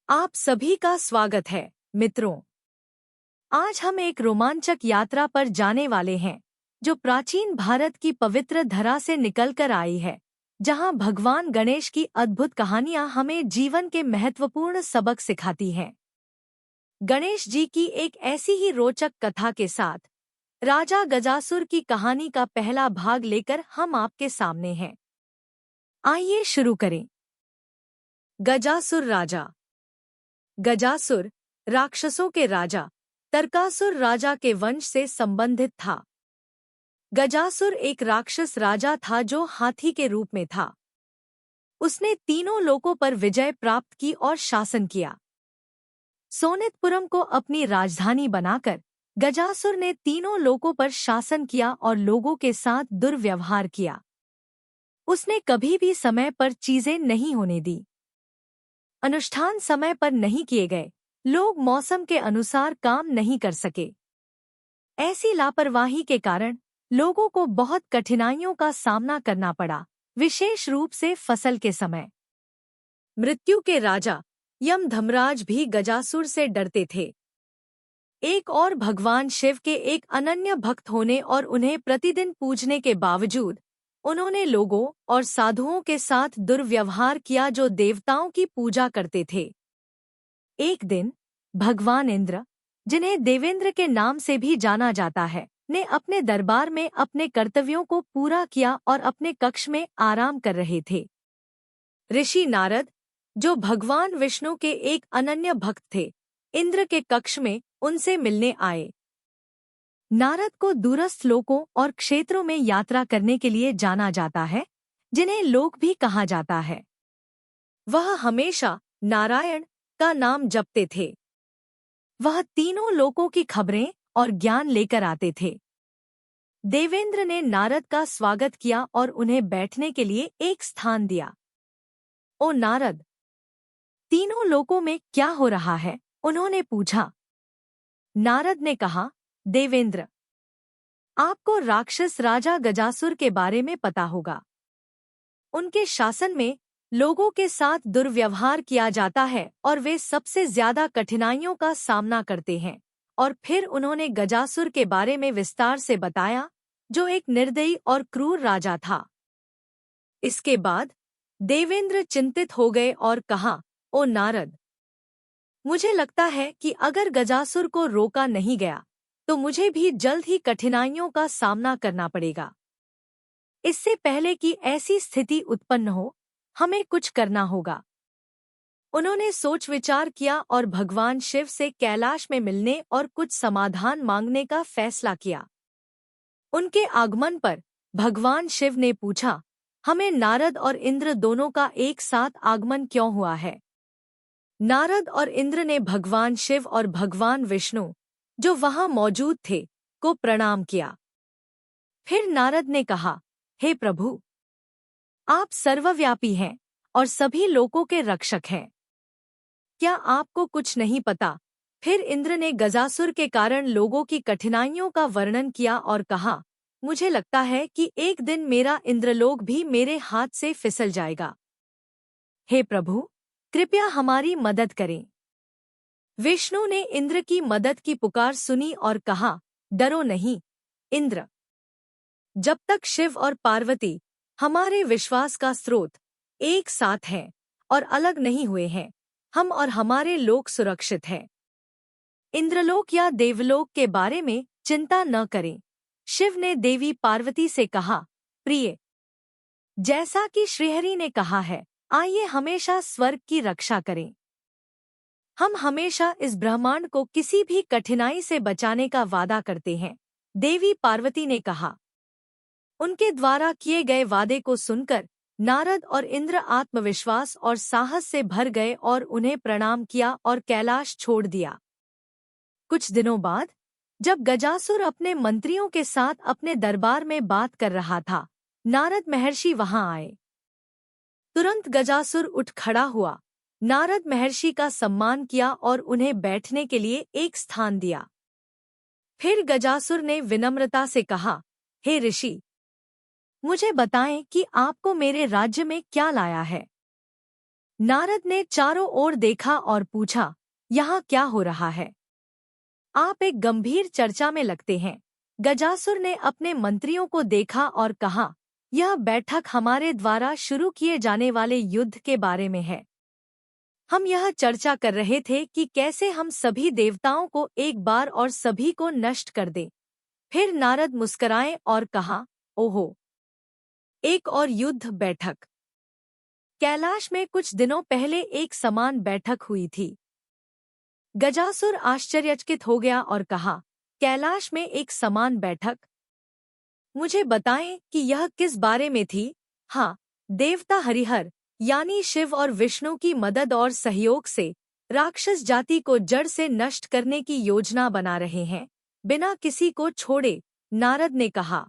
आप सभी का स्वागत है मित्रों। आज हम एक रोमांचक यात्रा पर जाने वाले हैं जो प्राचीन भारत की पवित्र धरा से निकलकर आई है, जहां भगवान गणेश की अद्भुत कहानियां हमें जीवन के महत्वपूर्ण सबक सिखाती हैं। गणेश जी की एक ऐसी ही रोचक कथा के साथ राजा गजासुर की कहानी का पहला भाग लेकर हम आपके सामने हैं। आइए शुरू करें। गजासुर राजा। गजासुर राक्षसों के राजा तारकासुर राजा के वंश से संबंधित था। गजासुर एक राक्षस राजा था जो हाथी के रूप में था। उसने तीनों लोकों पर विजय प्राप्त की और शासन किया। सोनितपुरम को अपनी राजधानी बनाकर गजासुर ने तीनों लोकों पर शासन किया और लोगों के साथ दुर्व्यवहार किया। उसने कभी भी समय पर चीजें नहीं होने दी। अनुष्ठान समय पर नहीं किए गए। लोग मौसम के अनुसार काम नहीं कर सके। ऐसी लापरवाही के कारण लोगों को बहुत कठिनाइयों का सामना करना पड़ा, विशेष रूप से फसल के समय। मृत्यु के राजा यम धर्मराज भी गजासुर से डरते थे। एक और भगवान शिव के एक अनन्य भक्त होने और उन्हें प्रतिदिन पूजने के बावजूद उन्होंने लोगों और साधुओं के साथ दुर्व्यवहार किया जो देवताओं की पूजा करते थे। एक दिन भगवान इंद्र, जिन्हें देवेंद्र के नाम से भी जाना जाता है, ने अपने दरबार में अपने कर्तव्यों को पूरा किया और अपने कक्ष में आराम कर रहे थे। ऋषि नारद, जो भगवान विष्णु के एक अनन्य भक्त थे, इंद्र के कक्ष में उनसे मिलने आए। नारद को दूरस्थ लोकों और क्षेत्रों में यात्रा करने के लिए जाना जाता है, जिन्हें लोक भी कहा जाता है। वह हमेशा नारायण का नाम जपते थे। वह तीनों लोकों की खबरें और ज्ञान लेकर आते थे। देवेंद्र ने नारद का स्वागत किया और उन्हें बैठने के लिए एक स्थान दिया। ओ नारद, तीनों लोकों में क्या हो रहा है? उन्होंने पूछा। नारद ने कहा, देवेंद्र, आपको राक्षस राजा गजासुर के बारे में पता होगा। उनके शासन में लोगों के साथ दुर्व्यवहार किया जाता है और वे सबसे ज्यादा कठिनाइयों का सामना करते हैं। और फिर उन्होंने गजासुर के बारे में विस्तार से बताया, जो एक निर्दयी और क्रूर राजा था। इसके बाद देवेंद्र चिंतित हो गए और कहा, ओ नारद, मुझे लगता है कि अगर गजासुर को रोका नहीं गया तो मुझे भी जल्द ही कठिनाइयों का सामना करना पड़ेगा। इससे पहले कि ऐसी स्थिति उत्पन्न हो, हमें कुछ करना होगा। उन्होंने सोच विचार किया और भगवान शिव से कैलाश में मिलने और कुछ समाधान मांगने का फैसला किया। उनके आगमन पर भगवान शिव ने पूछा, हमें नारद और इंद्र दोनों का एक साथ आगमन क्यों हुआ है? नारद और इंद्र ने भगवान शिव और भगवान विष्णु, जो वहां मौजूद थे, को प्रणाम किया। फिर नारद ने कहा, हे प्रभु, आप सर्वव्यापी हैं और सभी लोकों के रक्षक हैं। क्या आपको कुछ नहीं पता? फिर इंद्र ने गजासुर के कारण लोगों की कठिनाइयों का वर्णन किया और कहा, मुझे लगता है कि एक दिन मेरा इंद्रलोक भी मेरे हाथ से फिसल जाएगा। हे प्रभु, कृपया हमारी मदद करें। विष्णु ने इंद्र की मदद की पुकार सुनी और कहा, डरो नहीं इंद्र। जब तक शिव और पार्वती, हमारे विश्वास का स्रोत, एक साथ हैं और अलग नहीं हुए हैं, हम और हमारे लोक सुरक्षित हैं। इंद्रलोक या देवलोक के बारे में चिंता न करें। शिव ने देवी पार्वती से कहा, प्रिय, जैसा कि श्रीहरि ने कहा है, आइए हमेशा स्वर्ग की रक्षा करें। हम हमेशा इस ब्रह्मांड को किसी भी कठिनाई से बचाने का वादा करते हैं, देवी पार्वती ने कहा। उनके द्वारा किए गए वादे को सुनकर नारद और इंद्र आत्मविश्वास और साहस से भर गए और उन्हें प्रणाम किया और कैलाश छोड़ दिया। कुछ दिनों बाद, जब गजासुर अपने मंत्रियों के साथ अपने दरबार में बात कर रहा था, नारद महर्षि वहां आए। तुरंत गजासुर उठ खड़ा हुआ, नारद महर्षि का सम्मान किया और उन्हें बैठने के लिए एक स्थान दिया। फिर गजासुर ने विनम्रता से कहा, हे ऋषि, मुझे बताएं कि आपको मेरे राज्य में क्या लाया है। नारद ने चारों ओर देखा और पूछा, यहाँ क्या हो रहा है? आप एक गंभीर चर्चा में लगते हैं। गजासुर ने अपने मंत्रियों को देखा और कहा, यह बैठक हमारे द्वारा शुरू किए जाने वाले युद्ध के बारे में है। हम यह चर्चा कर रहे थे कि कैसे हम सभी देवताओं को एक बार और सभी को नष्ट कर दें। फिर नारद मुस्कुराए और कहा, ओहो, एक और युद्ध बैठक। कैलाश में कुछ दिनों पहले एक समान बैठक हुई थी। गजासुर आश्चर्यचकित हो गया और कहा, कैलाश में एक समान बैठक? मुझे बताएं कि यह किस बारे में थी? हाँ, देवता हरिहर यानी शिव और विष्णु की मदद और सहयोग से राक्षस जाति को जड़ से नष्ट करने की योजना बना रहे हैं, बिना किसी को छोड़े, नारद ने कहा।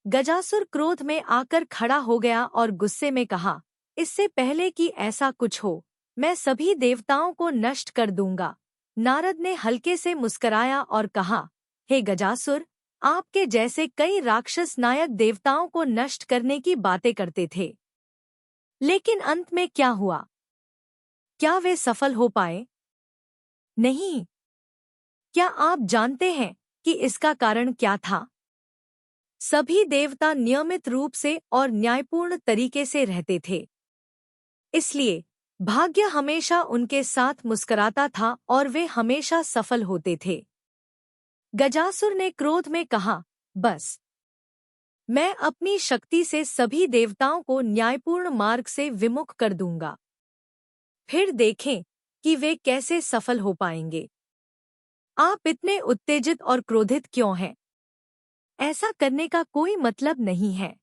गजासुर क्रोध में आकर खड़ा हो गया और गुस्से में कहा, इससे पहले कि ऐसा कुछ हो, मैं सभी देवताओं को नष्ट कर दूंगा। नारद ने हल्के से मुस्कराया और कहा, हे गजासुर, आपके जैसे कई राक्षस नायक देवताओं को नष्ट करने की बातें करते थे, लेकिन अंत में क्या हुआ? क्या वे सफल हो पाए? नहीं। क्या आप जानते हैं कि इसका कारण क्या था? सभी देवता नियमित रूप से और न्यायपूर्ण तरीके से रहते थे, इसलिए भाग्य हमेशा उनके साथ मुस्कुराता था और वे हमेशा सफल होते थे। गजासुर ने क्रोध में कहा, बस, मैं अपनी शक्ति से सभी देवताओं को न्यायपूर्ण मार्ग से विमुख कर दूंगा। फिर देखें कि वे कैसे सफल हो पाएंगे। आप इतने उत्तेजित और क्रोधित क्यों हैं? ऐसा करने का कोई मतलब नहीं है।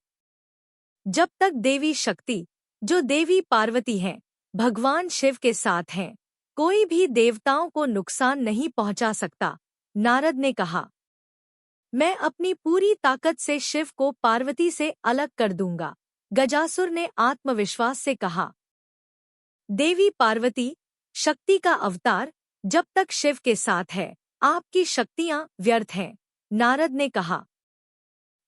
जब तक देवी शक्ति, जो देवी पार्वती हैं, भगवान शिव के साथ हैं, कोई भी देवताओं को नुकसान नहीं पहुंचा सकता, नारद ने कहा। मैं अपनी पूरी ताकत से शिव को पार्वती से अलग कर दूंगा, गजासुर ने आत्मविश्वास से कहा। देवी पार्वती, शक्ति का अवतार, जब तक शिव के साथ है, आपकी शक्तियां व्यर्थ हैं, नारद ने कहा।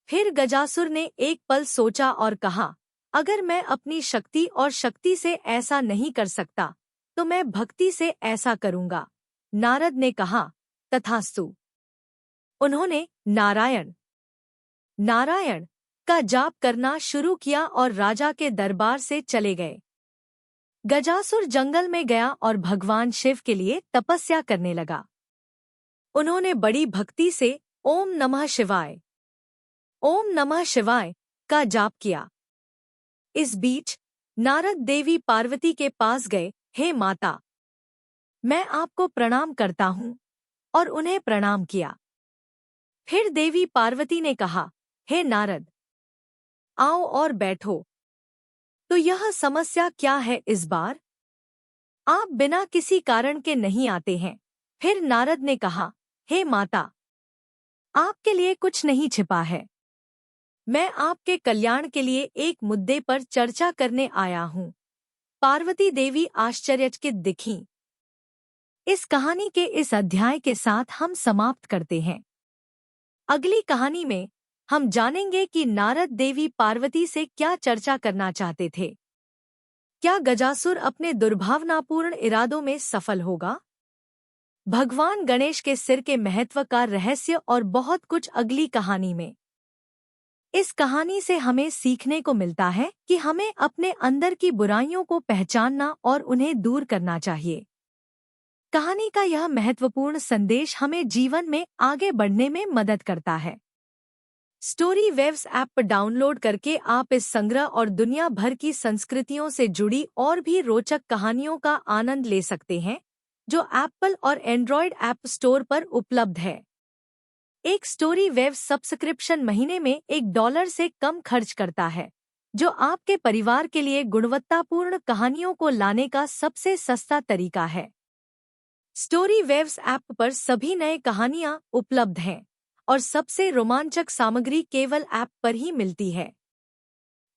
फिर गजासुर ने एक पल सोचा और कहा, अगर मैं अपनी शक्ति और शक्ति से ऐसा नहीं कर सकता, तो मैं भक्ति से ऐसा करूंगा। नारद ने कहा, तथास्तु। उन्होंने नारायण नारायण का जाप करना शुरू किया और राजा के दरबार से चले गए। गजासुर जंगल में गया और भगवान शिव के लिए तपस्या करने लगा। उन्होंने बड़ी भक्ति से ओम नमः शिवाय, ओम नमः शिवाय का जाप किया। इस बीच नारद देवी पार्वती के पास गए। हे माता, मैं आपको प्रणाम करता हूँ, और उन्हें प्रणाम किया। फिर देवी पार्वती ने कहा, हे नारद, आओ और बैठो। तो यह समस्या क्या है इस बार? आप बिना किसी कारण के नहीं आते हैं। फिर नारद ने कहा, हे माता, आपके लिए कुछ नहीं छिपा है। मैं आपके कल्याण के लिए एक मुद्दे पर चर्चा करने आया हूँ। पार्वती देवी आश्चर्यचकित दिखीं। इस कहानी के इस अध्याय के साथ हम समाप्त करते हैं। अगली कहानी में हम जानेंगे कि नारद देवी पार्वती से क्या चर्चा करना चाहते थे। क्या गजासुर अपने दुर्भावनापूर्ण इरादों में सफल होगा? भगवान गणेश के सिर के महत्व का रहस्य और बहुत कुछ अगली कहानी में। इस कहानी से हमें सीखने को मिलता है कि हमें अपने अंदर की बुराइयों को पहचानना और उन्हें दूर करना चाहिए। कहानी का यह महत्वपूर्ण संदेश हमें जीवन में आगे बढ़ने में मदद करता है। स्टोरी वेव्स ऐप डाउनलोड करके आप इस संग्रह और दुनिया भर की संस्कृतियों से जुड़ी और भी रोचक कहानियों का आनंद ले सकते हैं, जो एप्पल और एंड्रॉयड ऐप स्टोर पर उपलब्ध है। एक स्टोरी वेव सब्सक्रिप्शन महीने में $1 से कम खर्च करता है, जो आपके परिवार के लिए गुणवत्तापूर्ण कहानियों को लाने का सबसे सस्ता तरीका है। स्टोरी वेव्स ऐप पर सभी नए कहानियां उपलब्ध हैं और सबसे रोमांचक सामग्री केवल ऐप पर ही मिलती है।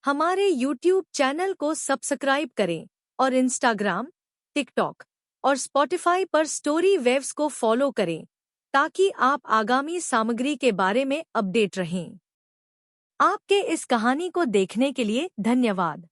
हमारे YouTube चैनल को सब्सक्राइब करें और इंस्टाग्राम, टिकटॉक और स्पॉटिफाई पर स्टोरी वेव्स को फॉलो करें, ताकि आप आगामी सामग्री के बारे में अपडेट रहें। आपके इस कहानी को देखने के लिए धन्यवाद।